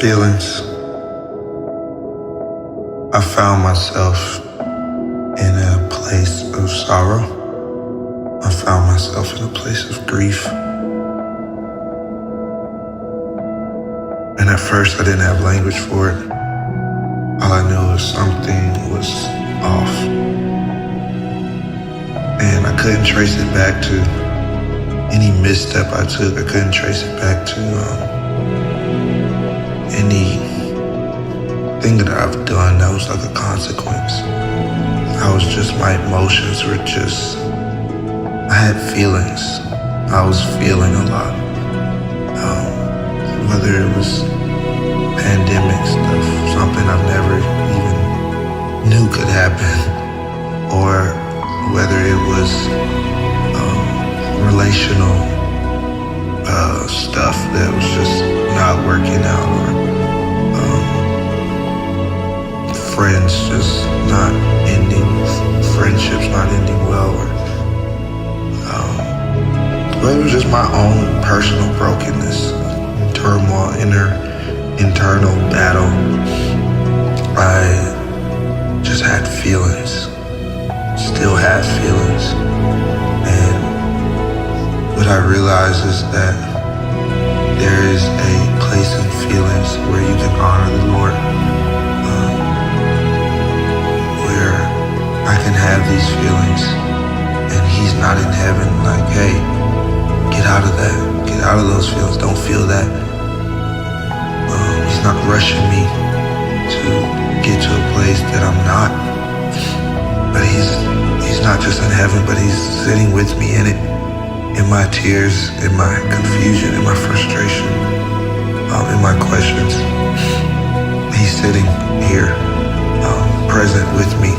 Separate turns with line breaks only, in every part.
Feelings. I found myself in a place of sorrow. I found myself in a place of grief. And at first I didn't have language for it. All I knew was something was off. And I couldn't trace it back to any misstep I took. I couldn't trace it back to anything that I've done that was like a consequence. My emotions were just, I had feelings. I was feeling a lot. Whether it was pandemic stuff, something I've never even knew could happen, or whether it was relational stuff that was just not working out, or friends just not ending, friendships not ending well, or but it was just my own personal brokenness, turmoil, internal battle. I just had feelings, still have feelings, and what I realized is that there is a place in feelings where you can honor the Lord, where I can have these feelings and He's not in heaven like, hey, get out of that, get out of those feelings, don't feel that. He's not rushing me to get to a place that I'm not, but He's not just in heaven, but He's sitting with me in it. In my tears, in my confusion, in my frustration, in my questions. He's sitting here, present with me.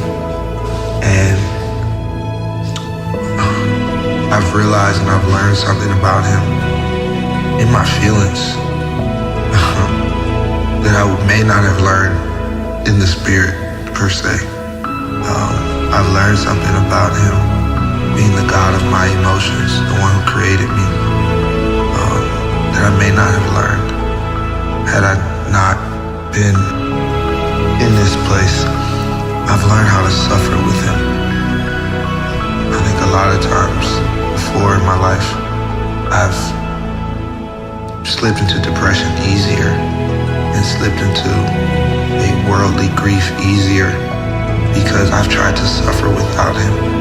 And I've realized and I've learned something about Him in my feelings that I may not have learned in the spirit per se. I've learned something about Him being the God of my emotions, the one who created me, that I may not have learned had I not been in this place. I've learned how to suffer with Him. I think a lot of times before in my life, I've slipped into depression easier and slipped into a worldly grief easier because I've tried to suffer without Him.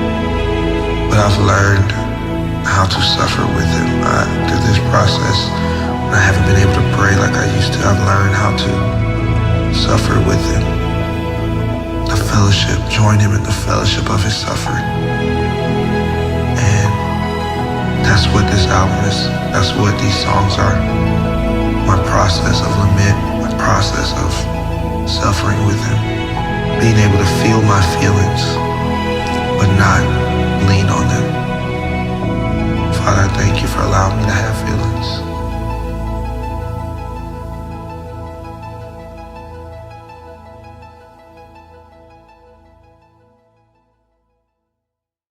But I've learned how to suffer with Him. Through this process, when I haven't been able to pray like I used to, I've learned how to suffer with Him. The fellowship, join Him in the fellowship of His suffering. And that's what this album is. That's what these songs are. My process of lament, my process of suffering with Him. Being able to feel my feelings, but not lean on them. Father, I thank You for allowing